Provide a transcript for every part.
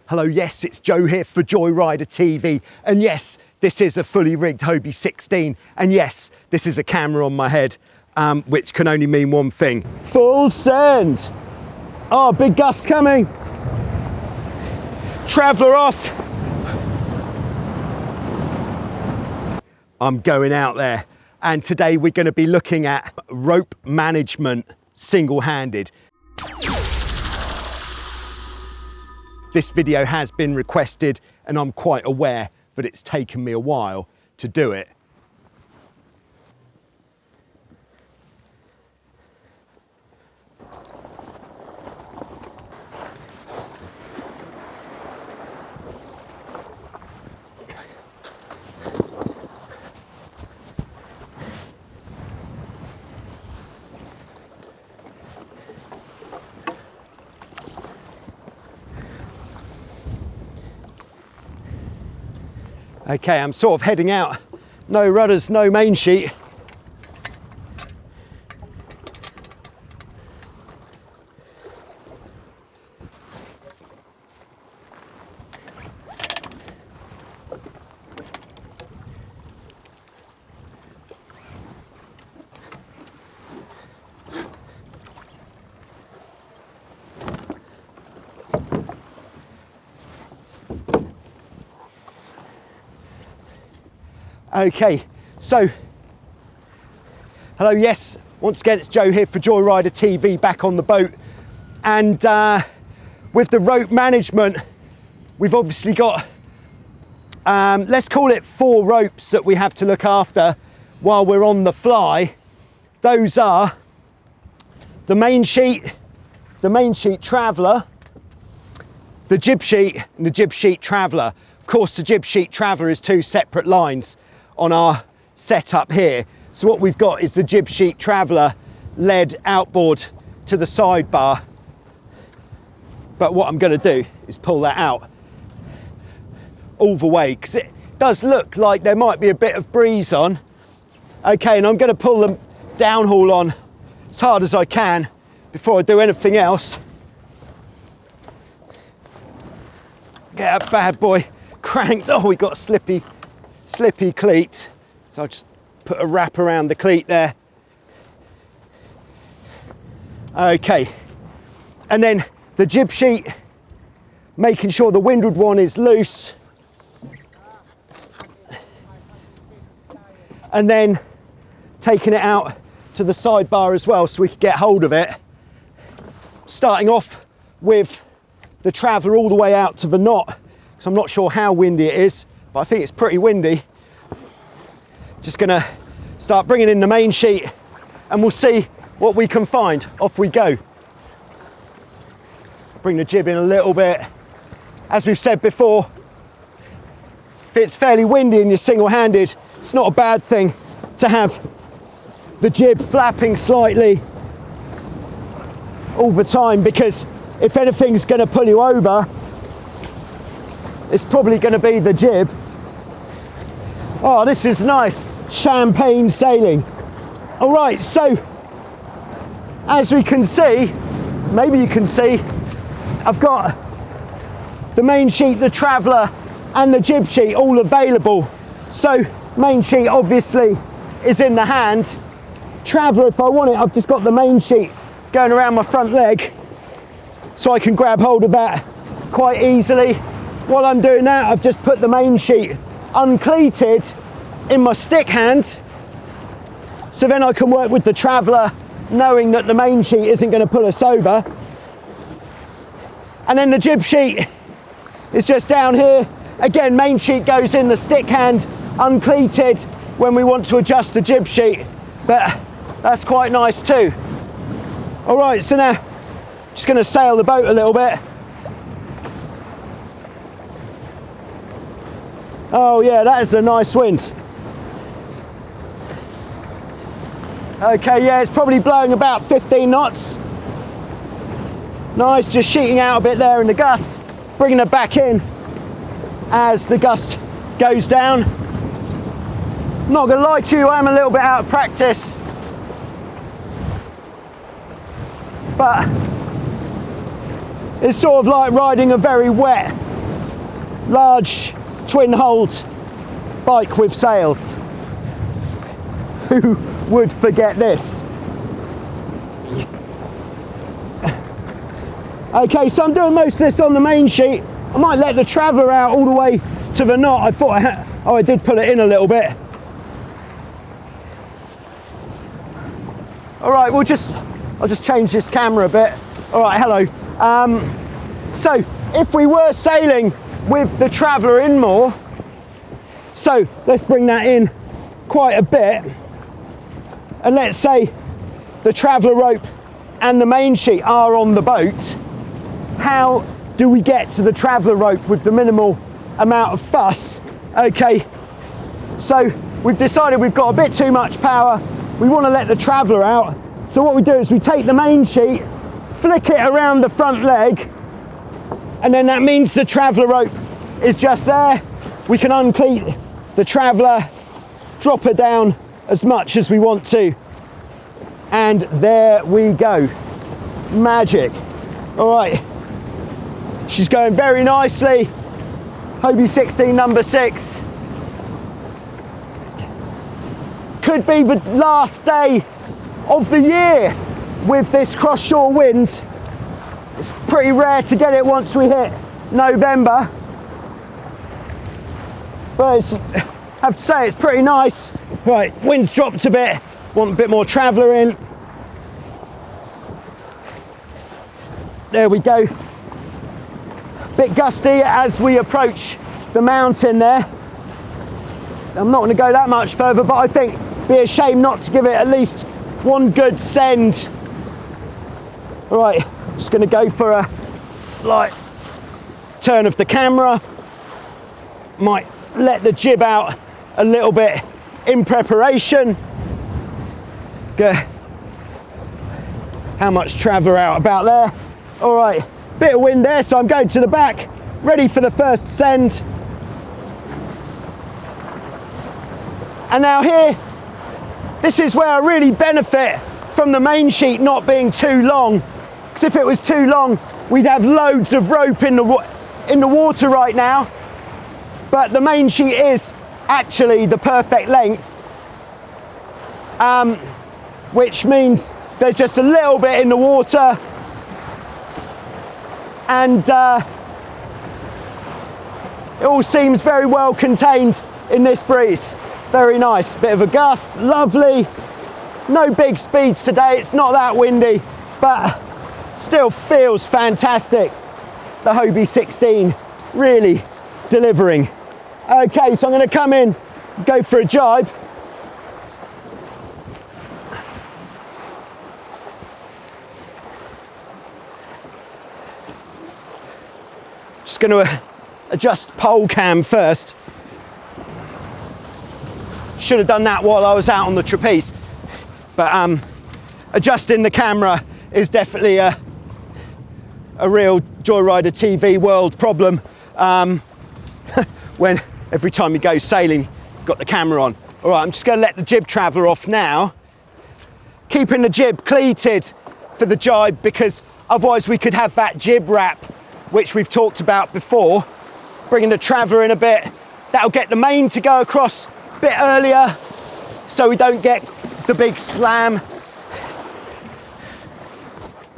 Hello, yes, it's Joe here for Joyrider TV. And yes, this is a fully rigged Hobie 16. And yes, this is a camera on my head, which can only mean one thing. Full send. Oh, big gust coming. Traveller off. I'm going out there. And today we're going to be looking at rope management single-handed. This video has been requested and I'm quite aware that it's taken me a while to do it. Okay, I'm sort of heading out. No rudders, no main sheet. Okay, so, hello, yes, once again it's Joe here for Joyrider TV, back on the boat. And with the rope management, we've obviously got, let's call it 4 ropes that we have to look after while we're on the fly. Those are the main sheet traveller, the jib sheet, and the jib sheet traveller. Of course, the jib sheet traveller is 2 separate lines on our setup here. So what we've got is the jib sheet traveller led outboard to the sidebar. But what I'm going to do is pull that out all the way, because it does look like there might be a bit of breeze on. Okay, and I'm going to pull the downhaul on as hard as I can before I do anything else. Get that bad boy cranked. Oh, we got a slippy cleat, so I'll just put a wrap around the cleat there. Okay, and then the jib sheet, making sure the windward one is loose, and then taking it out to the sidebar as well so we can get hold of it. Starting off with the traveller all the way out to the knot, because I'm not sure how windy it is, but I think it's pretty windy. Just gonna start bringing in the main sheet and we'll see what we can find. Off we go. Bring the jib in a little bit. As we've said before, if it's fairly windy and you're single-handed, it's not a bad thing to have the jib flapping slightly all the time, because if anything's gonna pull you over, it's probably going to be the jib. Oh, this is nice. Champagne sailing. All right, so as we can see, maybe you can see, I've got the main sheet, the traveller, and the jib sheet all available. So main sheet obviously is in the hand. Traveller, if I want it, I've just got the main sheet going around my front leg, so I can grab hold of that quite easily. While I'm doing that, I've just put the main sheet uncleated in my stick hand, so then I can work with the traveller knowing that the main sheet isn't going to pull us over. And then the jib sheet is just down here. Again, main sheet goes in the stick hand uncleated when we want to adjust the jib sheet, but that's quite nice too. All right, so now just going to sail the boat a little bit. Oh yeah, that is a nice wind. Okay, yeah, it's probably blowing about 15 knots. Nice, just sheeting out a bit there in the gust, bringing it back in as the gust goes down. Not gonna lie to you, I'm a little bit out of practice, but it's sort of like riding a very wet large twin-hulled bike with sails. Who would forget this? Okay, so I'm doing most of this on the main sheet. I might let the Traveller out all the way to the knot. I thought I did pull it in a little bit. All right, I'll just change this camera a bit. All right, hello. So if we were sailing with the Traveller in more, so let's bring that in quite a bit, and let's say the Traveller rope and the main sheet are on the boat, how do we get to the Traveller rope with the minimal amount of fuss? Okay, so we've decided we've got a bit too much power. We want to let the Traveller out. So what we do is we take the main sheet, flick it around the front leg, and then that means the Traveller rope is just there. We can uncleat the Traveller, drop her down as much as we want to, and there we go. Magic. All right, she's going very nicely. Hobie 16 number 6. Could be the last day of the year with this cross-shore wind. It's pretty rare to get it once we hit November, but I have to say it's pretty nice. Right, wind's dropped a bit, want a bit more Traveller in. There we go. Bit gusty as we approach the mountain there. I'm not going to go that much further, but I think it'd be a shame not to give it at least one good send. All right, just going to go for a slight turn of the camera. Might let the jib out a little bit in preparation. Get how much Traveller out about there. All right, bit of wind there, so I'm going to the back, ready for the first send. And now here, this is where I really benefit from the main sheet not being too long, because if it was too long, we'd have loads of rope in the water right now. But the main sheet is actually the perfect length, which means there's just a little bit in the water, and it all seems very well contained in this breeze. Very nice, bit of a gust, lovely. No big speeds today, it's not that windy, but still feels fantastic. The Hobie 16 really delivering. Okay, so I'm going to come in, go for a jibe. Just going to adjust pole cam first. Should have done that while I was out on the trapeze, but adjusting the camera is definitely a real Joyrider TV world problem. When every time you go sailing, you've got the camera on. All right, I'm just going to let the jib Traveller off now, keeping the jib cleated for the jibe, because otherwise we could have that jib wrap, which we've talked about before. Bringing the Traveller in a bit, that'll get the main to go across a bit earlier, so we don't get the big slam.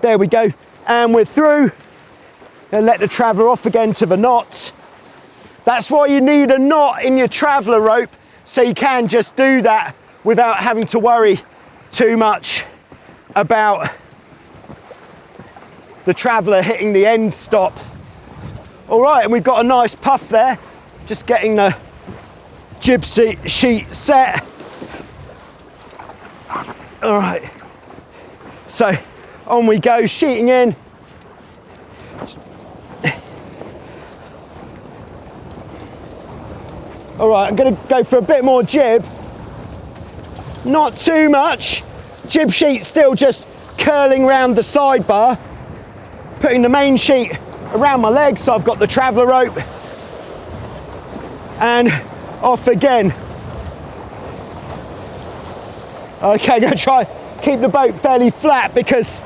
There we go, and we're through. And let the Traveller off again to the knot. That's why you need a knot in your Traveller rope, so you can just do that without having to worry too much about the Traveller hitting the end stop. All right, and we've got a nice puff there. Just getting the jib sheet set. All right, so on we go, sheeting in. All right, I'm going to go for a bit more jib. Not too much. Jib sheet still just curling round the sidebar. Putting the main sheet around my legs, so I've got the Traveller rope. And off again. Okay, I'm going to try keep the boat fairly flat, because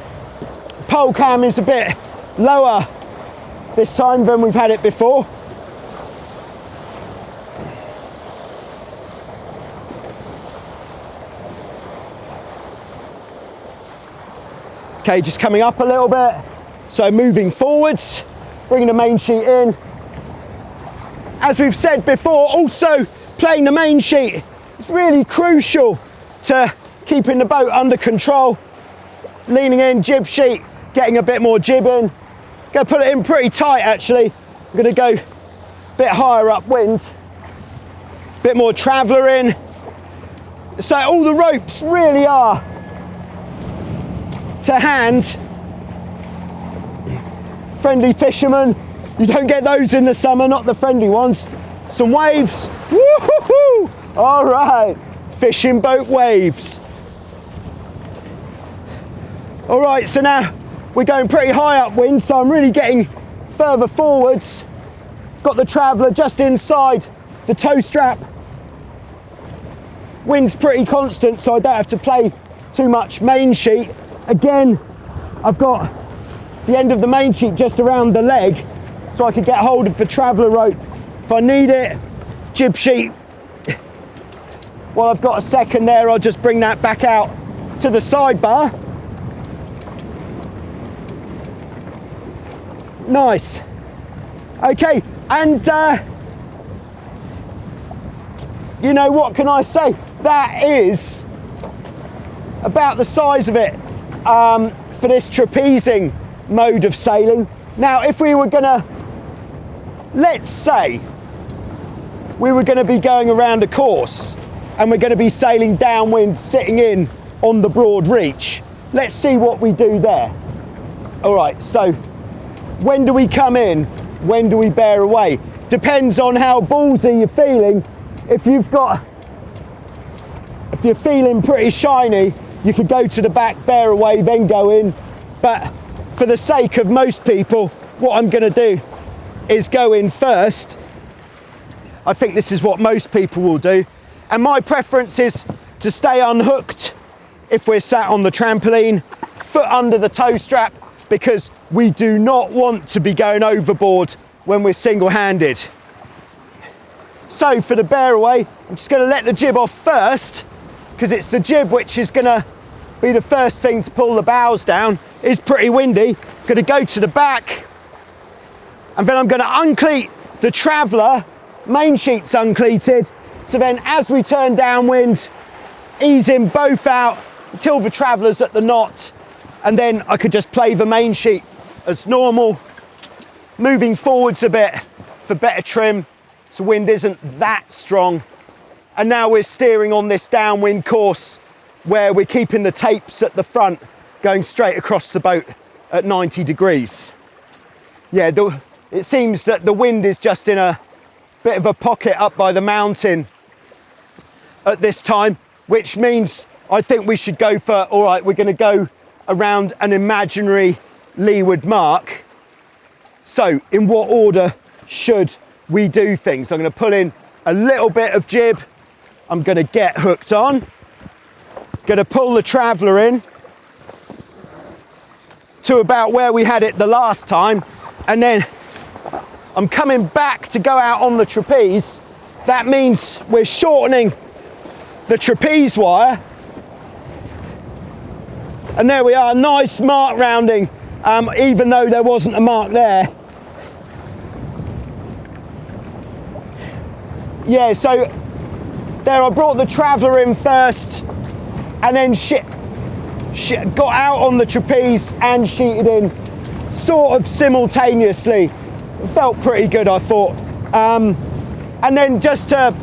pole cam is a bit lower this time than we've had it before. Okay, just coming up a little bit. So moving forwards, bringing the main sheet in. As we've said before, also playing the main sheet is really crucial to keeping the boat under control. Leaning in, jib sheet, getting a bit more jib in. Gonna put it in pretty tight actually. I'm gonna go a bit higher upwind, bit more traveller in. So all the ropes really are to hand. Friendly fishermen, you don't get those in the summer, not the friendly ones. Some waves, woo-hoo-hoo! All right, fishing boat waves. All right, so now we're going pretty high upwind, so I'm really getting further forwards. Got the traveller just inside the tow strap. Wind's pretty constant, so I don't have to play too much main sheet. Again, I've got the end of the main sheet just around the leg, so I could get hold of the traveller rope if I need it. Jib sheet. While I've got a second there, I'll just bring that back out to the sidebar. Nice. Okay, and you know, what can I say? That is about the size of it for this trapezing mode of sailing. Now, if we were gonna, let's say, we were gonna be going around a course and we're gonna be sailing downwind, sitting in on the broad reach. Let's see what we do there. All right, so when do we come in? When do we bear away? Depends on how ballsy you're feeling. If you're feeling pretty shiny, you could go to the back, bear away, then go in. But for the sake of most people, what I'm gonna do is go in first. I think this is what most people will do. And my preference is to stay unhooked if we're sat on the trampoline, foot under the tow strap, because we do not want to be going overboard when we're single-handed. So for the bear away, I'm just gonna let the jib off first, because it's the jib which is gonna be the first thing to pull the bows down. It's pretty windy. Gonna go to the back, and then I'm gonna uncleat the traveller. Main sheet's uncleated. So then as we turn downwind, easing both out until the traveller's at the knot, and then I could just play the main sheet as normal, moving forwards a bit for better trim, so wind isn't that strong. And now we're steering on this downwind course where we're keeping the tapes at the front going straight across the boat at 90 degrees. Yeah, it seems that the wind is just in a bit of a pocket up by the mountain at this time, which means I think we should go for, all right, we're gonna go around an imaginary leeward mark. So in what order should we do things? I'm gonna pull in a little bit of jib. I'm gonna get hooked on. Gonna pull the traveller in to about where we had it the last time. And then I'm coming back to go out on the trapeze. That means we're shortening the trapeze wire. And there we are, nice mark rounding, even though there wasn't a mark there. Yeah, so there I brought the traveller in first, and then got out on the trapeze and sheeted in sort of simultaneously. It felt pretty good, I thought. And then just to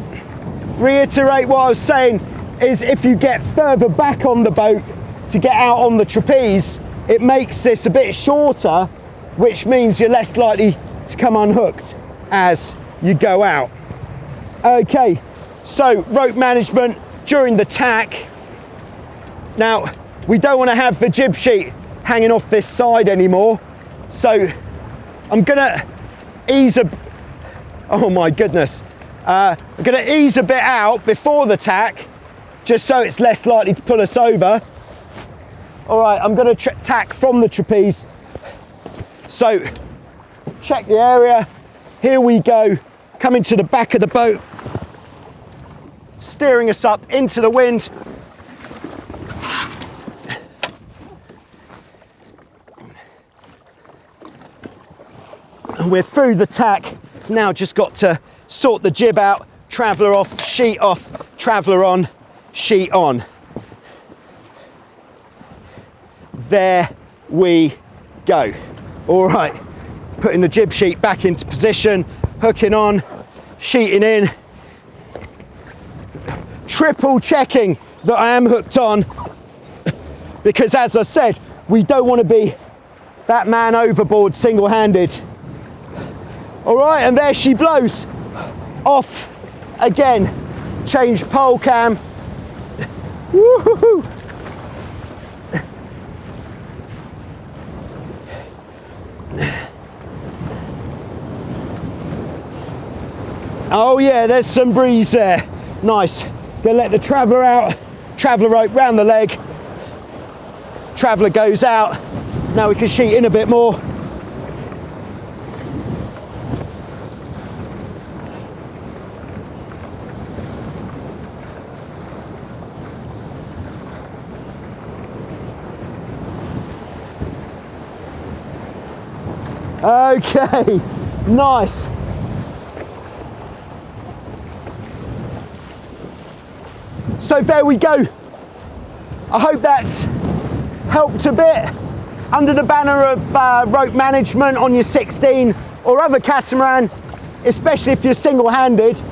reiterate what I was saying, is if you get further back on the boat to get out on the trapeze, it makes this a bit shorter, which means you're less likely to come unhooked as you go out. Okay, so rope management during the tack. Now, we don't want to have the jib sheet hanging off this side anymore, so I'm gonna ease oh my goodness. I'm gonna ease a bit out before the tack, just so it's less likely to pull us over. All right, I'm gonna tack from the trapeze. So, check the area. Here we go, coming to the back of the boat, steering us up into the wind. We're through the tack. Now just got to sort the jib out, traveller off, sheet off, traveller on, sheet on. There we go. All right, putting the jib sheet back into position, hooking on, sheeting in, triple checking that I am hooked on, because as I said, we don't want to be that man overboard single-handed. All right, and there she blows off again. Change pole cam. Woo-hoo-hoo. Oh yeah, there's some breeze there. Nice. Gonna let the traveller out. Traveller rope round the leg. Traveller goes out. Now we can sheet in a bit more. Okay, nice. So there we go. I hope that's helped a bit under the banner of rope management on your 16 or other catamaran, especially if you're single-handed.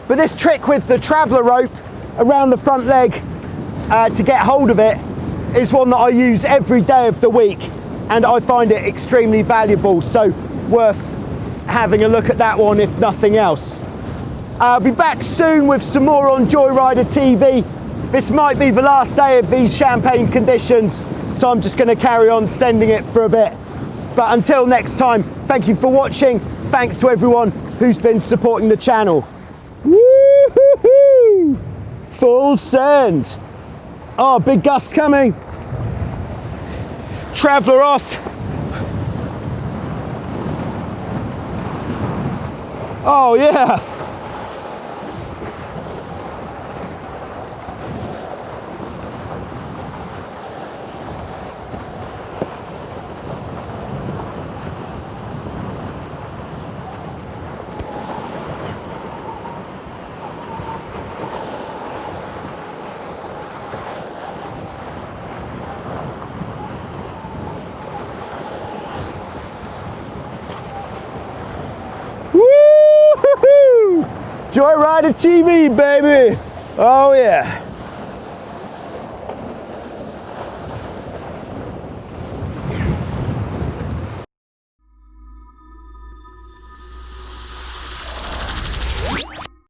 But this trick with the traveller rope around the front leg to get hold of it is one that I use every day of the week, and I find it extremely valuable, so worth having a look at that one if nothing else. I'll be back soon with some more on Joyrider TV. This might be the last day of these champagne conditions, so I'm just going to carry on sending it for a bit. But until next time, thank you for watching. Thanks to everyone who's been supporting the channel. Woo-hoo-hoo! Full send. Oh, big gust coming. Traveller off. Oh yeah. Joyrider TV, baby. Oh yeah.